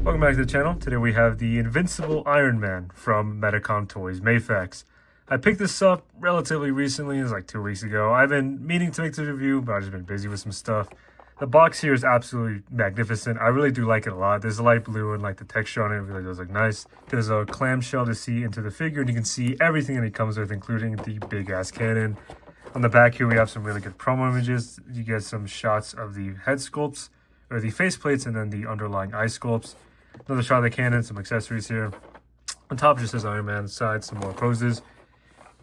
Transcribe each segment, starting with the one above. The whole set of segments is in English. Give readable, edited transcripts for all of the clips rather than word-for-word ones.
Welcome back to the channel. Today we have the Invincible Iron Man from Medicom Toys Mafex. I picked this up relatively recently, it was like 2 weeks ago. I've been meaning to make this review, but I've just been busy with some stuff. The box here is absolutely magnificent. I really do like it a lot. There's a light blue and like the texture on it really does look nice. There's a clamshell to see into the figure, and you can see everything that it comes with, including the big ass cannon. On the back here we have some really good promo images. You get some shots of the head sculpts, or the face plates, and then the underlying eye sculpts. Another shot of the cannon, some accessories here. On top just says Iron Man, side some more poses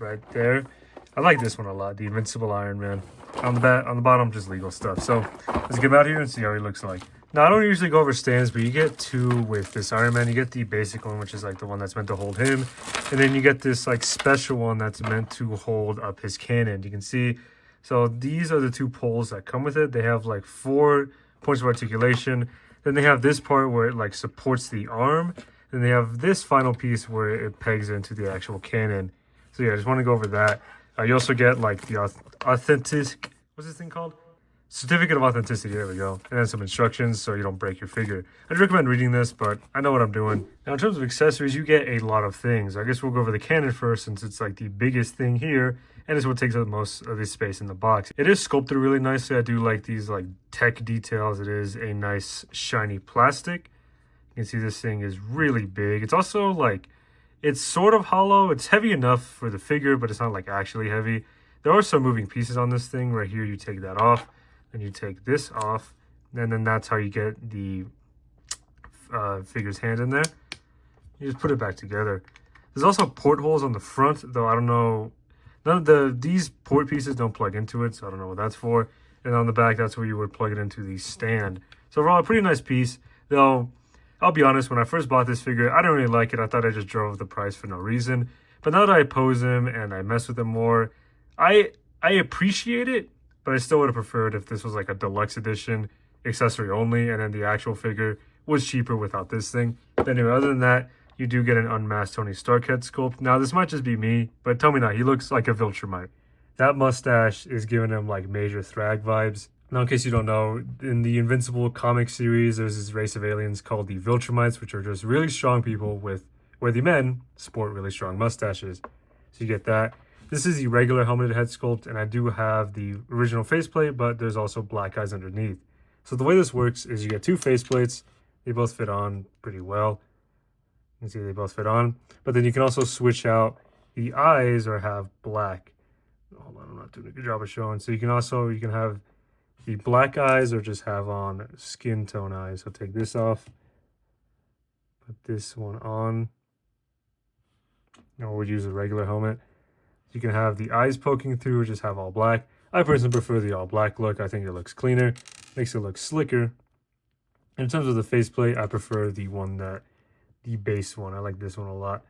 right there. I like this one a lot, the Invincible Iron Man. On the bottom, just legal stuff. So let's get him out here and see how he looks like. Now, I don't usually go over stands, but you get two with this Iron Man. You get the basic one, which is like the one that's meant to hold him. And then you get this like special one that's meant to hold up his cannon. You can see, so these are the two poles that come with it. They have like 4 points of articulation. Then they have this part where it like supports the arm. Then they have this final piece where it pegs into the actual cannon. So yeah, I just want to go over that. You also get like the authentic, what's this thing called? Certificate of authenticity, there we go. And then some instructions so you don't break your figure. I'd recommend reading this, but I know what I'm doing. Now in terms of accessories, you get a lot of things. I guess we'll go over the cannon first, since it's like the biggest thing here. And it's what takes up most of this space in the box. It is sculpted really nicely. I do like these like tech details. It is a nice shiny plastic. You can see this thing is really big. It's also like, it's sort of hollow. It's heavy enough for the figure, but it's not like actually heavy. There are some moving pieces on this thing. Right here, you take that off, and you take this off, and then that's how you get the figure's hand in there. You just put it back together. There's also portholes on the front, though I don't know. None of these port pieces don't plug into it, so I don't know what that's for. And on the back, that's where you would plug it into the stand. So overall, a pretty nice piece, though. I'll be honest, when I first bought this figure, I didn't really like it. I thought I just drove the price for no reason. But now that I pose him and I mess with him more, I appreciate it, but I still would have preferred if this was like a deluxe edition, accessory only, and then the actual figure was cheaper without this thing. But anyway, other than that, you do get an unmasked Tony Stark head sculpt. Now, this might just be me, but tell me not, he looks like a Viltrumite. That mustache is giving him like major Thrag vibes. Now, in case you don't know, in the Invincible comic series, there's this race of aliens called the Viltrumites, which are just really strong people where the men sport really strong mustaches. So you get that. This is the regular helmeted head sculpt, and I do have the original faceplate, but there's also black eyes underneath. So the way this works is you get 2 faceplates. They both fit on pretty well. You can see they both fit on. But then you can also switch out the eyes or have black. Hold on, I'm not doing a good job of showing. So you can have the black eyes or just have on skin tone eyes. So take this off, put this one on. Or we'd use a regular helmet. You can have the eyes poking through or just have all black. I personally prefer the all black look. I think it looks cleaner, makes it look slicker. And in terms of the faceplate, I prefer the base one. I like this one a lot.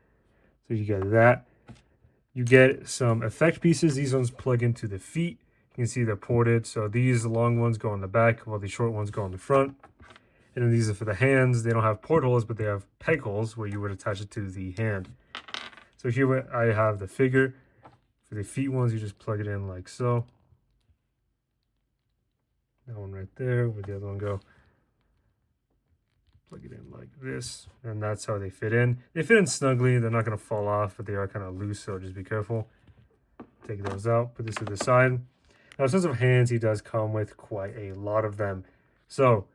So you get that. You get some effect pieces. These ones plug into the feet. You can see they're ported. So these long ones go on the back, while the short ones go on the front. And then these are for the hands. They don't have portholes, but they have peg holes where you would attach it to the hand. So here I have the figure. For the feet ones, you just plug it in like so. That one right there. Where'd the other one go? Plug it in like this, and that's how they fit in. They fit in snugly. They're not going to fall off, but they are kind of loose, so just be careful. Take those out. Put this to the side. Now, in terms of hands, he does come with quite a lot of them. So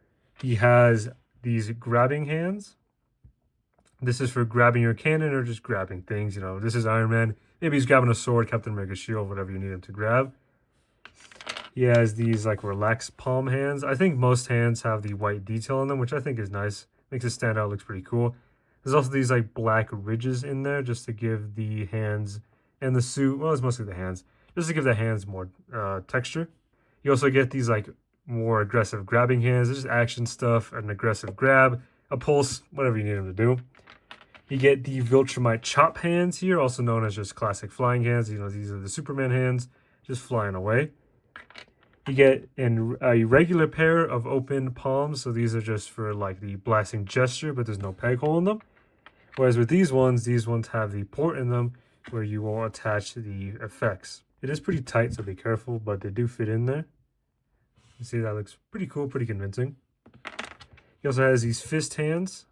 he has these grabbing hands. This is for grabbing your cannon or just grabbing things. You know, this is Iron Man. Maybe he's grabbing a sword, Captain America's shield, whatever you need him to grab. He has these like relaxed palm hands. I think most hands have the white detail on them, which I think is nice. Makes it stand out, looks pretty cool. There's also these like black ridges in there just to give the hands and the suit, well, it's mostly the hands, just to give the hands more texture. You also get these like more aggressive grabbing hands. There's just action stuff, an aggressive grab, a pulse, whatever you need him to do. You get the Viltrumite chop hands here, also known as just classic flying hands. You know, these are the Superman hands, just flying away. You get a regular pair of open palms, so these are just for like the blasting gesture, but there's no peg hole in them. Whereas with these ones have the port in them where you will attach the effects. It is pretty tight, so be careful, but they do fit in there. You see, that looks pretty cool, pretty convincing. He also has these fist hands.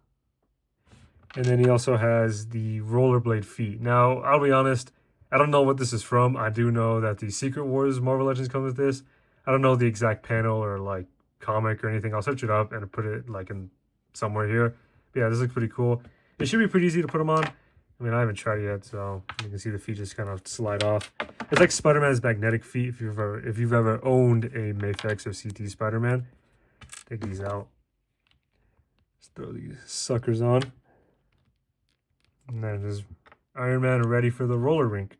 And then he also has the rollerblade feet. Now, I'll be honest, I don't know what this is from. I do know that the Secret Wars Marvel Legends comes with this. I don't know the exact panel or like comic or anything. I'll search it up and put it like in somewhere here. But yeah, this looks pretty cool. It should be pretty easy to put them on. I mean, I haven't tried it yet, so you can see the feet just kind of slide off. It's like Spider-Man's magnetic feet. If you've ever owned a Mafex or CT Spider-Man, take these out. Just throw these suckers on. And then there's Iron Man ready for the roller rink.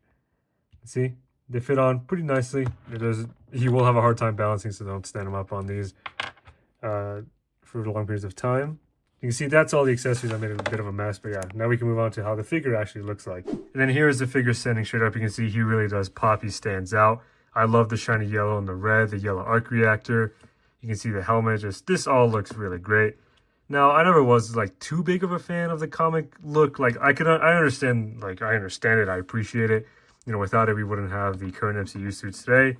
See, they fit on pretty nicely. He will have a hard time balancing, so don't stand him up on these for long periods of time. You can see that's all the accessories. I made a bit of a mess, but yeah, now we can move on to how the figure actually looks like. And then here's the figure standing straight up. You can see he really does pop. He stands out. I love the shiny yellow and the red, the yellow arc reactor. You can see the helmet. This all looks really great. Now, I never was like too big of a fan of the comic look. Like I understand it. I appreciate it. You know, without it, we wouldn't have the current MCU suits today.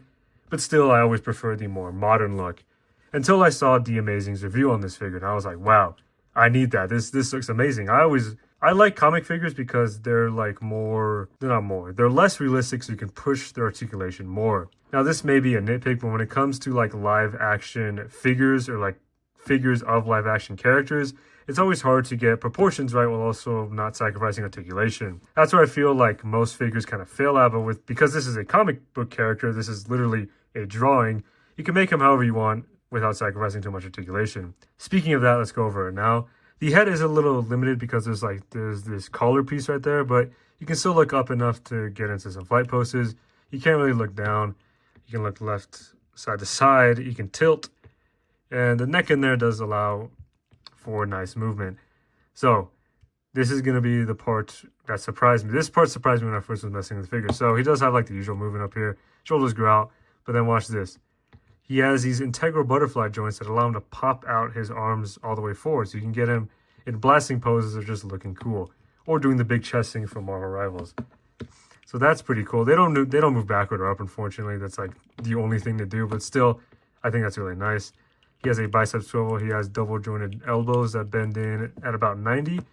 But still, I always prefer the more modern look. Until I saw The Amazing's review on this figure, and I was like, wow, I need that. This looks amazing. I like comic figures because they're like they're less realistic, so you can push their articulation more. Now, this may be a nitpick, but when it comes to like live action figures or like figures of live action characters, it's always hard to get proportions right while also not sacrificing articulation. That's where I feel like most figures kind of fail at, but because this is a comic book character, this is literally a drawing, you can make him however you want without sacrificing too much articulation. Speaking of that, let's go over it now. The head is a little limited because there's this collar piece right there, but you can still look up enough to get into some flight poses. You can't really look down. You can look left side to side. You can tilt. And the neck in there does allow for nice movement. So this is going to be the part that surprised me. This part surprised me when I first was messing with the figure. So he does have like the usual movement up here. Shoulders grow out. But then watch this. He has these integral butterfly joints that allow him to pop out his arms all the way forward. So you can get him in blasting poses or just looking cool. Or doing the big chest thing from Marvel Rivals. So that's pretty cool. They don't move backward or up, unfortunately. That's like the only thing to do. But still, I think that's really nice. He has a bicep swivel. He has double jointed elbows that bend in at about 90. And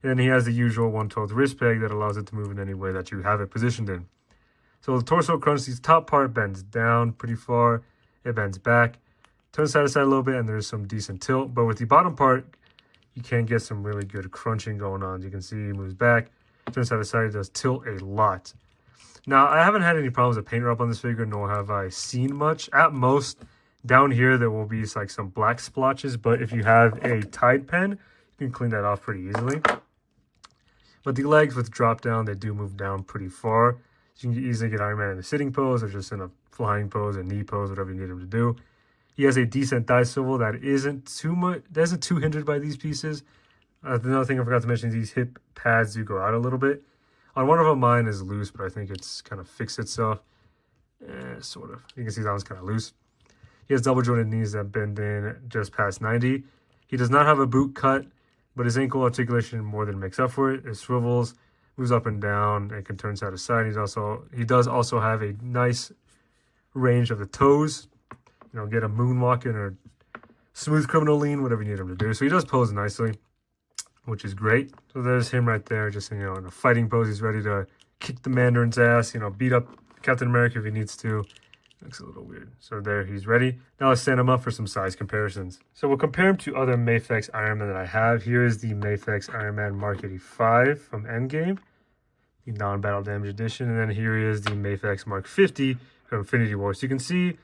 then he has the usual 1/12 wrist peg that allows it to move in any way that you have it positioned in. So the torso crunch, the top part bends down pretty far. It bends back, turns side to side a little bit, and there's some decent tilt. But with the bottom part, you can get some really good crunching going on. You can see he moves back, turns side to side. It does tilt a lot. Now, I haven't had any problems with paint rub on this figure, nor have I seen much. At most, down here, there will be like some black splotches, but if you have a Tide pen, you can clean that off pretty easily. But the legs with drop down, they do move down pretty far. So you can easily get Iron Man in a sitting pose or just in a flying pose, a knee pose, whatever you need him to do. He has a decent thigh swivel that isn't too hindered by these pieces. Another thing I forgot to mention, these hip pads do go out a little bit. On one of them, mine is loose, but I think it's kind of fixed itself. Sort of. You can see that one's kind of loose. He has double jointed knees that bend in just past 90. He does not have a boot cut, but his ankle articulation more than makes up for it. It swivels, moves up and down, and can turn side to side. He does also have a nice range of the toes. You know, get a moonwalking or smooth criminal lean, whatever you need him to do. So he does pose nicely, which is great. So there's him right there, just, you know, in a fighting pose. He's ready to kick the Mandarin's ass, you know, beat up Captain America if he needs to. Looks a little weird. So there, he's ready. Now let's stand him up for some size comparisons. So we'll compare him to other Mafex Iron Man that I have. Here is the Mafex Iron Man Mark 85 from Endgame, the non-battle damage edition. And then here is the Mafex Mark 50 from Infinity War. So you can see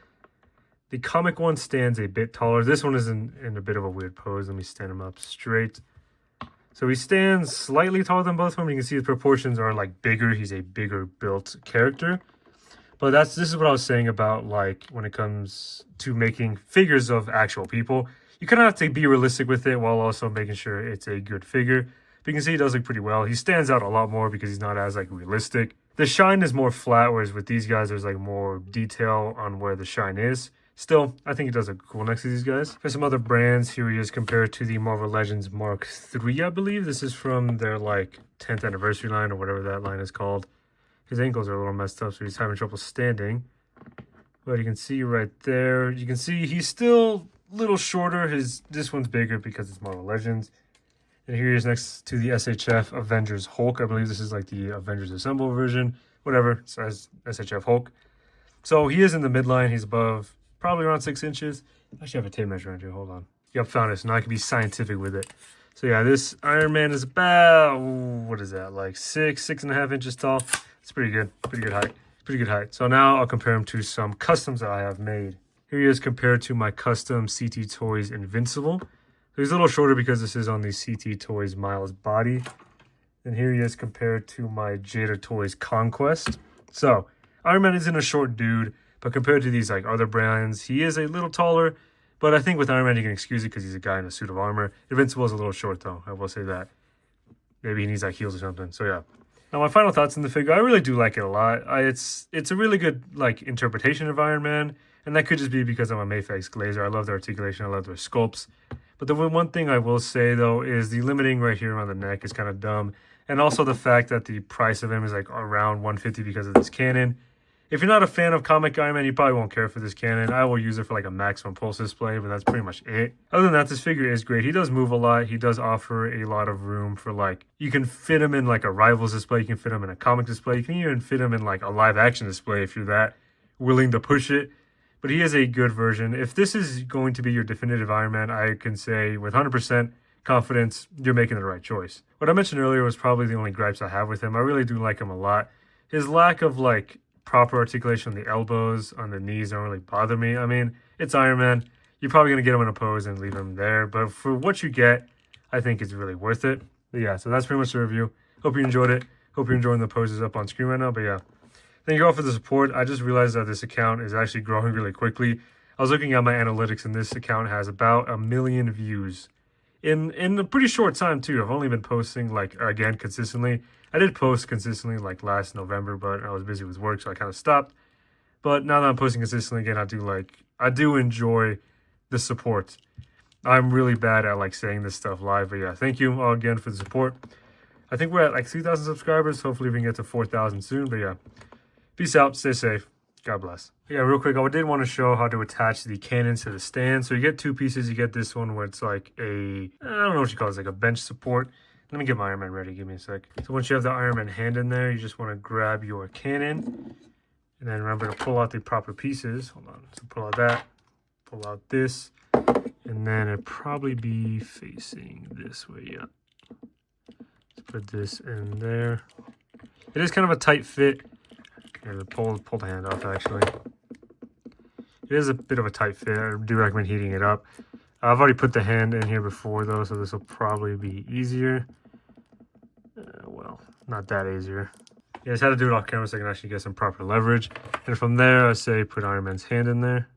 the comic one stands a bit taller. This one is in a bit of a weird pose. Let me stand him up straight. So he stands slightly taller than both of them. You can see his proportions are like bigger. He's a bigger built character. But this is what I was saying about, like, when it comes to making figures of actual people, you kind of have to be realistic with it while also making sure it's a good figure. But you can see he does look pretty well. He stands out a lot more because he's not as, like, realistic. The shine is more flat, whereas with these guys, there's, like, more detail on where the shine is. Still, I think he does look cool next to these guys. For some other brands, here he is compared to the Marvel Legends Mark III, I believe. This is from their, like, 10th anniversary line or whatever that line is called. His ankles are a little messed up, so he's having trouble standing. But you can see right there, you can see he's still a little shorter. This one's bigger because it's Marvel Legends. And here he is next to the SHF Avengers Hulk. I believe this is like the Avengers Assemble version. Whatever, it says SHF Hulk. So he is in the midline. He's above probably around 6 inches. I actually have a tape measure on here. Hold on. Yep, found it. So now I can be scientific with it. So yeah, this Iron Man is about, what is that, like 6.5 inches tall. It's pretty good. Pretty good height. Pretty good height. So now I'll compare him to some customs that I have made. Here he is compared to my custom CT Toys Invincible. So he's a little shorter because this is on the CT Toys Miles body. And here he is compared to my Jada Toys Conquest. So Iron Man isn't a short dude, but compared to these like other brands, he is a little taller. But I think with Iron Man, you can excuse it because he's a guy in a suit of armor. Invincible is a little short though, I will say that. Maybe he needs like heels or something, so yeah. Now my final thoughts on the figure, I really do like it a lot. It's a really good like interpretation of Iron Man. And that could just be because I'm a Mafex glazer. I love the articulation, I love their sculpts. But the one thing I will say though is the limiting right here on the neck is kind of dumb. And also the fact that the price of him is like around $150 because of this cannon. If you're not a fan of comic Iron Man, you probably won't care for this cannon. I will use it for like a maximum pulse display, but that's pretty much it. Other than that, this figure is great. He does move a lot. He does offer a lot of room for like, you can fit him in like a Rivals display. You can fit him in a comic display. You can even fit him in like a live action display if you're that willing to push it. But he is a good version. If this is going to be your definitive Iron Man, I can say with 100% confidence, you're making the right choice. What I mentioned earlier was probably the only gripes I have with him. I really do like him a lot. His lack of like proper articulation on the elbows, on the knees don't really bother me. I mean, it's Iron Man. You're probably going to get him in a pose and leave him there. But for what you get, I think it's really worth it. But yeah, so that's pretty much the review. Hope you enjoyed it. Hope you're enjoying the poses up on screen right now. But yeah, thank you all for the support. I just realized that this account is actually growing really quickly. I was looking at my analytics and this account has about 1 million views in a pretty short time too. I've only been posting like, again, consistently. I did post consistently like last November, but I was busy with work, so I kind of stopped. But now that I'm posting consistently again, I do enjoy the support. I'm really bad at like saying this stuff live, but yeah, thank you all again for the support. I think we're at like 3,000 subscribers. Hopefully we can get to 4,000 soon, but yeah. Peace out, stay safe, God bless. Yeah, real quick, I did want to show how to attach the cannons to the stand. So you get 2 pieces. You get this one where it's like I don't know what you call it, it's like a bench support. Let me get my Iron Man ready, give me a sec. So once you have the Iron Man hand in there, you just want to grab your cannon. And then remember to pull out the proper pieces. Hold on, so pull out that, pull out this. And then it'd probably be facing this way, yeah. Let's put this in there. It is kind of a tight fit. Here, pull the hand off actually. It is a bit of a tight fit. I do recommend heating it up. I've already put the hand in here before though, so this will probably be easier. Well, not that easier. Yeah, I just had to do it off camera so I can actually get some proper leverage. And from there, I say put Iron Man's hand in there.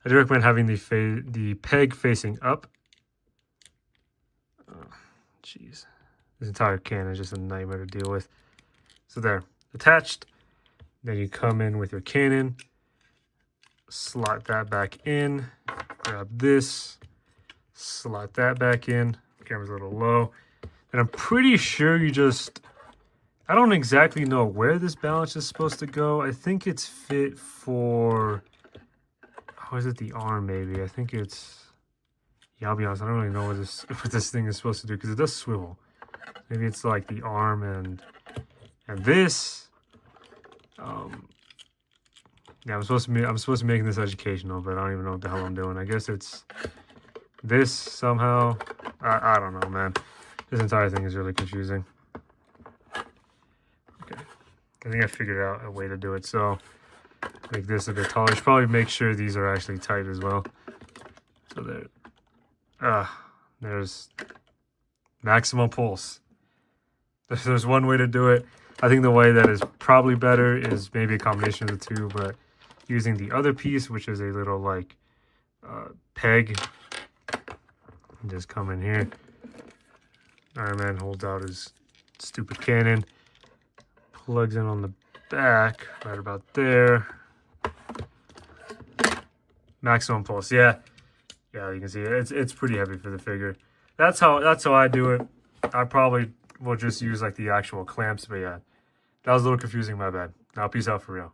I do recommend having the peg facing up. Oh, jeez. This entire can is just a nightmare to deal with. So there, attached. Then you come in with your cannon. Slot that back in. Grab this. Slot that back in. Camera's a little low. And I'm pretty sure you just... I don't exactly know where this balance is supposed to go. I think it's fit for... Oh, is it the arm maybe? I think it's... Yeah, I'll be honest. I don't really know what this thing is supposed to do because it does swivel. Maybe it's like the arm and this. Yeah, I'm supposed to be making this educational, but I don't even know what the hell I'm doing. I guess it's this somehow. I don't know, man. This entire thing is really confusing. Okay, I think I figured out a way to do it. So make this a bit taller. You should probably make sure these are actually tight as well. So there's maximum pulse. There's one way to do it. I think the way that is probably better is maybe a combination of the two, but using the other piece, which is a little like peg, and just come in here. Iron Man holds out his stupid cannon, plugs in on the back, right about there. Maximum pulse, yeah, you can see it. It's pretty heavy for the figure. That's how I do it. I probably will just use like the actual clamps, but yeah, that was a little confusing. My bad. Now peace out for real.